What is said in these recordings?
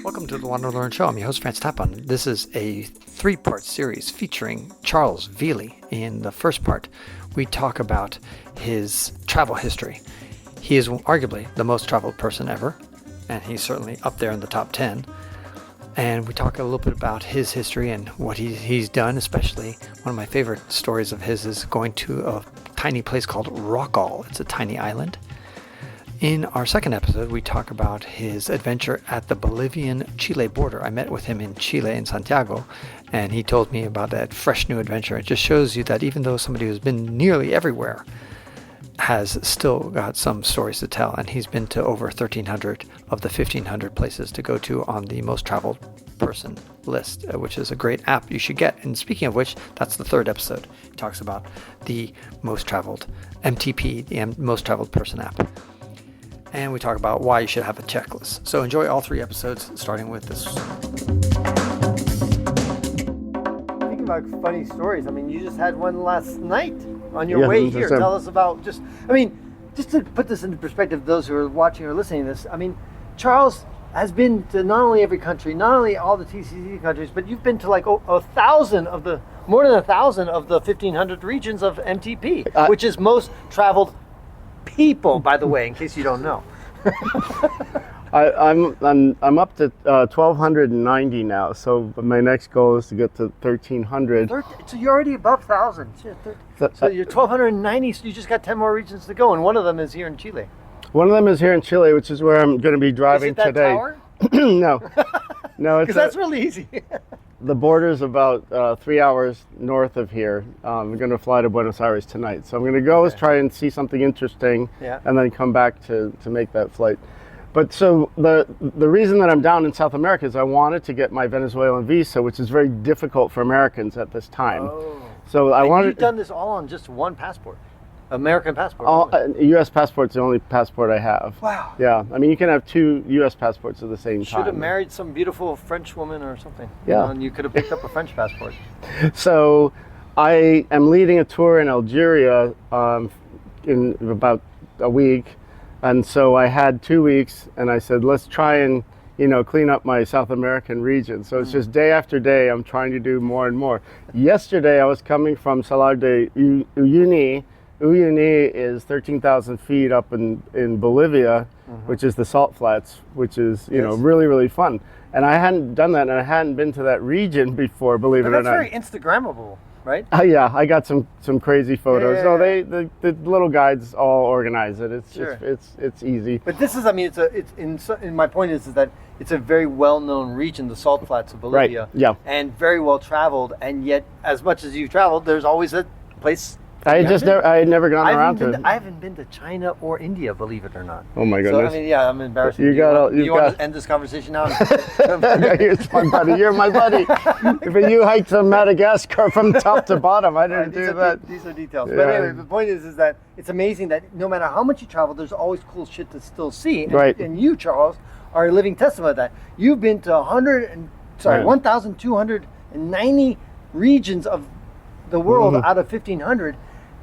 Welcome to the WanderLearn Show. I'm your host, Tapon. This is a three-part series featuring Charles Veley. In the first part, we talk about his travel history. He is arguably the most traveled person ever, and he's certainly up there in the top 10. And we talk a little bit about his history and what he's done, especially one of my favorite stories of his is going to a tiny place called Rockall. It's a tiny island. In our second episode, we talk about his adventure at the Bolivian-Chile border. I met with him in Chile, in Santiago, and he told me about that fresh new adventure. It just shows you that even though somebody who's been nearly everywhere has still got some stories to tell, and he's been to over 1,300 of the 1,500 places to go to on the most traveled person list, which is a great app you should get. And speaking of which, that's the third episode. It talks about the most traveled MTP, the most traveled person app. And we talk about why you should have a checklist. So enjoy all three episodes, starting with this. Thinking about funny stories, I mean, you just had one last night on your way here. Tell us about just to put this into perspective, those who are watching or listening to this, I mean, Charles has been to not only every country, not only all the TCC countries, but you've been to like more than 1,000 of the 1,500 regions of MTP, which is most traveled people, by the way, in case you don't know. I'm up to 1,290 now, so my next goal is to get to 1,300. So you're already above 1,000. So you're 1,290, so you just got 10 more regions to go, and one of them is here in Chile. One of them is here in Chile, which is where I'm going to be driving is it that today. Tower? No, because that's really easy. The border is about 3 hours north of here. I'm going to fly to Buenos Aires tonight, so I'm going to go try and see something interesting, and then come back to make that flight. But so the reason that I'm down in South America is I wanted to get my Venezuelan visa, which is very difficult for Americans at this time. Oh. So You've done this all on just one passport, American passport. U.S. passport's the only passport I have. Wow. Yeah, I mean you can have two U.S. passports at the same time. Should have married some beautiful French woman or something. Yeah. And you could have picked up a French passport. So I am leading a tour in Algeria in about a week. And so I had 2 weeks, and I said, let's try and, clean up my South American region. So it's just day after day, I'm trying to do more and more. Yesterday, I was coming from Salar de Uyuni. Uyuni is 13,000 feet up in Bolivia, which is the salt flats, which is, really, really fun. And I hadn't done that, and I hadn't been to that region before, believe it or not. That's very Instagrammable. Right? Yeah, I got some crazy photos. Yeah. No, the little guides all organize it. It's sure. it's easy. But this is, my point is that it's a very well-known region, the salt flats of Bolivia. Right. Yeah. And very well traveled, and yet as much as you've traveled, there's always a place. I had never gone around to it. I haven't been to China or India, believe it or not. Oh my goodness. So I'm embarrassed. You want to end this conversation now? You're my buddy. But you hiked to Madagascar from top to bottom. I didn't do that. These are details. Yeah. But anyway, the point is that it's amazing that no matter how much you travel, there's always cool shit to still see. And, right. And you, Charles, are a living testament of that. You've been to 1,290 regions of the world out of 1,500.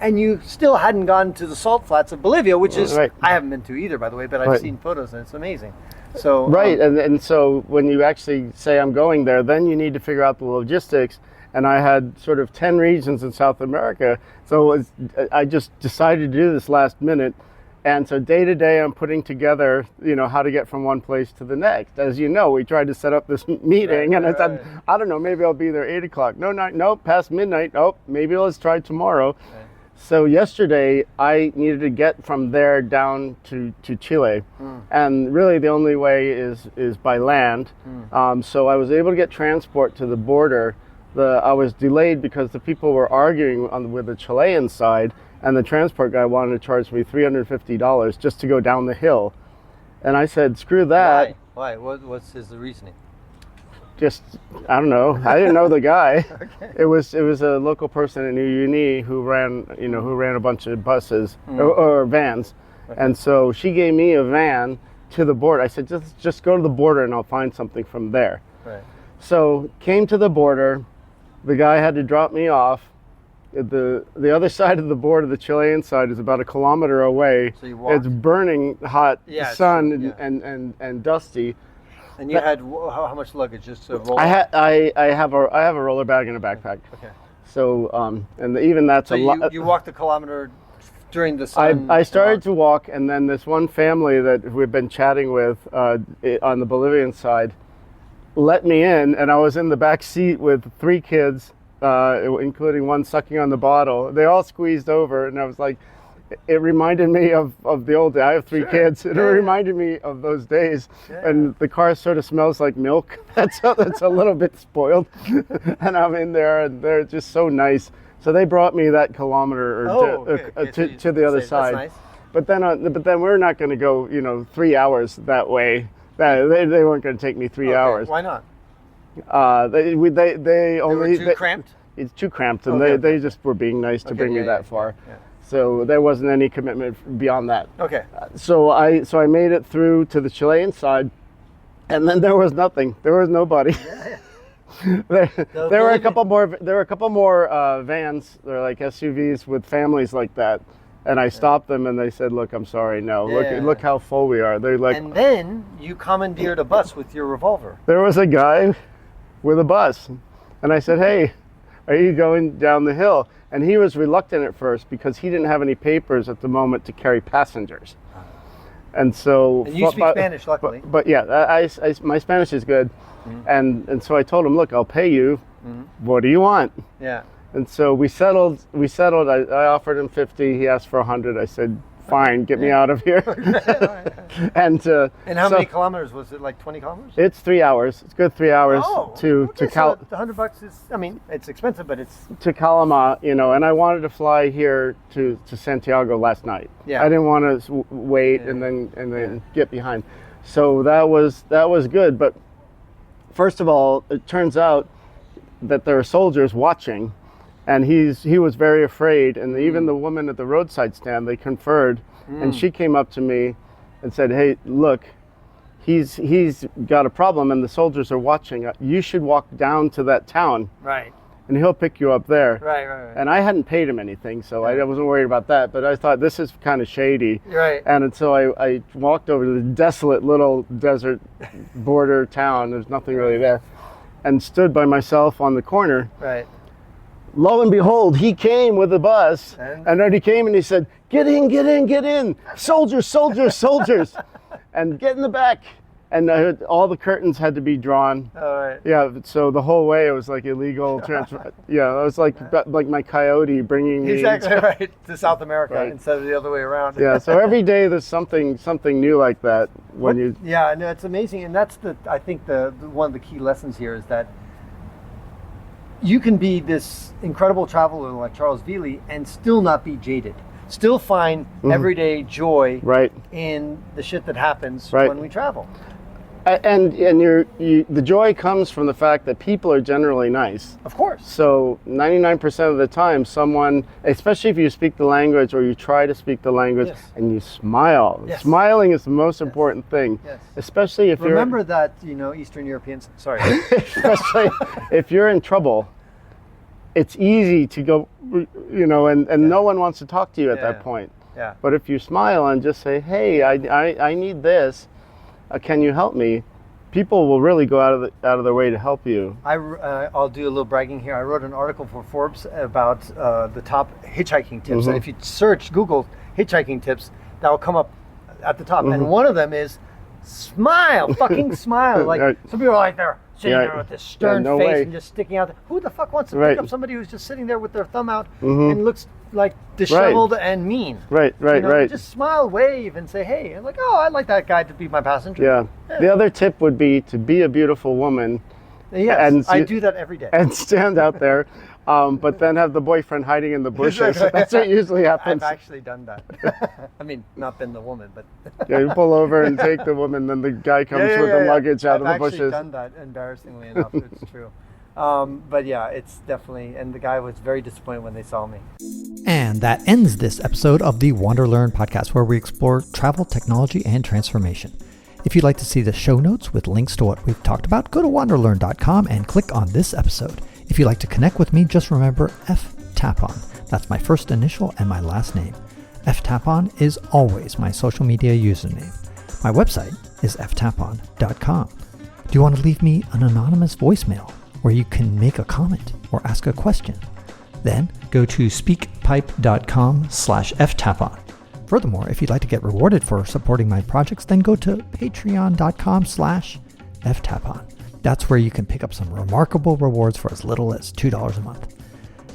And you still hadn't gone to the salt flats of Bolivia, which is, I haven't been to either, by the way, but I've seen photos and it's amazing. So and so when you actually say I'm going there, then you need to figure out the logistics. And I had sort of 10 regions in South America. So I just decided to do this last minute. And so day to day, I'm putting together, how to get from one place to the next. As you know, we tried to set up this meeting, and I said, I don't know, maybe I'll be there 8 o'clock. No, past midnight. Oh, maybe let's try tomorrow. Right. So yesterday, I needed to get from there down to Chile, and really the only way is by land. So I was able to get transport to the border. I was delayed because the people were arguing with the Chilean side, and the transport guy wanted to charge me $350 just to go down the hill. And I said, screw that. Why? What's his reasoning? Just, I don't know. I didn't know the guy. Okay. It was a local person in Uyuni who ran a bunch of buses or vans. Okay. And so she gave me a van to the border. I said, just go to the border and I'll find something from there. Right. So came to the border. The guy had to drop me off. The other side of the border, the Chilean side, is about 1 kilometer away. So you walked? It's burning hot sun and and dusty. And you had how much luggage just to roll? I have a roller bag and a backpack. Okay. So and even that's so a lot. You walked a kilometer during the sun. I started to walk, and then this one family that we've been chatting with on the Bolivian side let me in, and I was in the back seat with 3 kids, including one sucking on the bottle. They all squeezed over, and I was like, it reminded me of the old day. I have 3 kids. It reminded me of those days. Yeah. And the car sort of smells like milk. That's a little bit spoiled. And I'm in there, and they're just so nice. So they brought me that kilometer to the other side. That's nice. But then we're not going to go 3 hours that way. They weren't going to take me 3 hours. Why not? They only were too cramped. It's too cramped, and they just were being nice to bring me that far. Yeah. So there wasn't any commitment beyond that. Okay. So I made it through to the Chilean side, and then there was nothing. There was nobody. there were a couple more. There were a couple more vans. They're like SUVs with families like that, and I stopped them, and they said, "Look, I'm sorry. No, look how full we are." They're like. And then you commandeered a bus with your revolver. There was a guy with a bus, and I said, "Hey, are you going down the hill?" And he was reluctant at first because he didn't have any papers at the moment to carry passengers. And so... And you speak Spanish, luckily. But yeah, my Spanish is good. Mm-hmm. And so I told him, look, I'll pay you. Mm-hmm. What do you want? Yeah. And so we settled. I offered him 50. He asked for 100. I said, fine, get me out of here. And how many kilometers was it? Like 20 kilometers? It's 3 hours. It's good 3 hours to so the $100 is. I mean, it's expensive, but it's to Calama, And I wanted to fly here to Santiago last night. Yeah. I didn't want to wait and then get behind. So that was good. But first of all, it turns out that there are soldiers watching. And he was very afraid, and even the woman at the roadside stand, they conferred, and she came up to me and said, "Hey, look, he's got a problem, and the soldiers are watching. You should walk down to that town, right? And he'll pick you up there." Right. And I hadn't paid him anything, so I wasn't worried about that. But I thought this is kind of shady, right? And so I walked over to the desolate little desert border town. There's nothing really there, and stood by myself on the corner, right. Lo and behold, he came with a bus, and then he came and he said, get in, soldiers, and get in the back. And all the curtains had to be drawn. All right. Yeah, so the whole way it was like illegal transfer. Yeah, it was like my coyote bringing me. Exactly right, to South America instead of the other way around. Yeah, so every day there's something new like that Yeah, no, it's amazing, and that's I think the one of the key lessons here is that you can be this incredible traveler like Charles Veley and still not be jaded. Still find everyday joy in the shit that happens when we travel. And the joy comes from the fact that people are generally nice. Of course. So 99% of the time, someone, especially if you speak the language or you try to speak the language, and you smile. Yes. Smiling is the most important thing. Yes. Especially if Remember that, Eastern Europeans, sorry. Especially if you're in trouble, it's easy to go, and no one wants to talk to you at that point. Yeah. But if you smile and just say, hey, I need this. Can you help me? People will really go out of their way to help you. I'll do a little bragging here. I wrote an article for Forbes about the top hitchhiking tips. And if you search Google hitchhiking tips, that will come up at the top. And one of them is smile, fucking smile. Like some people are like they're sitting there with this stern face and just sticking out. Who the fuck wants to pick up somebody who's just sitting there with their thumb out and looks like disheveled and mean? Right. Just smile, wave, and say, hey. And like, oh, I'd like that guy to be my passenger. Yeah. The other tip would be to be a beautiful woman. Yes, I do that every day. And stand out there, but then have the boyfriend hiding in the bushes. That's what usually happens. I've actually done that. I mean, not been the woman, but... Yeah, you pull over and take the woman, then the guy comes with the luggage out of the bushes. I've actually done that, embarrassingly enough. It's true. But yeah, it's definitely... And the guy was very disappointed when they saw me. And that ends this episode of the WanderLearn podcast, where we explore travel, technology, and transformation. If you'd like to see the show notes with links to what we've talked about, go to wanderlearn.com and click on this episode. If you'd like to connect with me, just remember Tapon. That's my first initial and my last name. Tapon is always my social media username. My website is ftapon.com. Do you want to leave me an anonymous voicemail where you can make a comment or ask a question? Then go to speakpipe.com/ftapon. Furthermore, if you'd like to get rewarded for supporting my projects, then go to patreon.com/ftapon. That's where you can pick up some remarkable rewards for as little as $2 a month.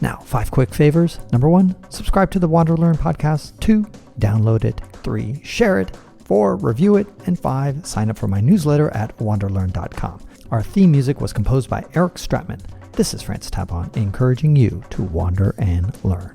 Now, 5 quick favors. Number 1, subscribe to the WanderLearn podcast. 2, download it. 3, share it. 4, review it. And 5, sign up for my newsletter at wanderlearn.com. Our theme music was composed by Eric Stratman. This is Francis Tapon, encouraging you to wander and learn.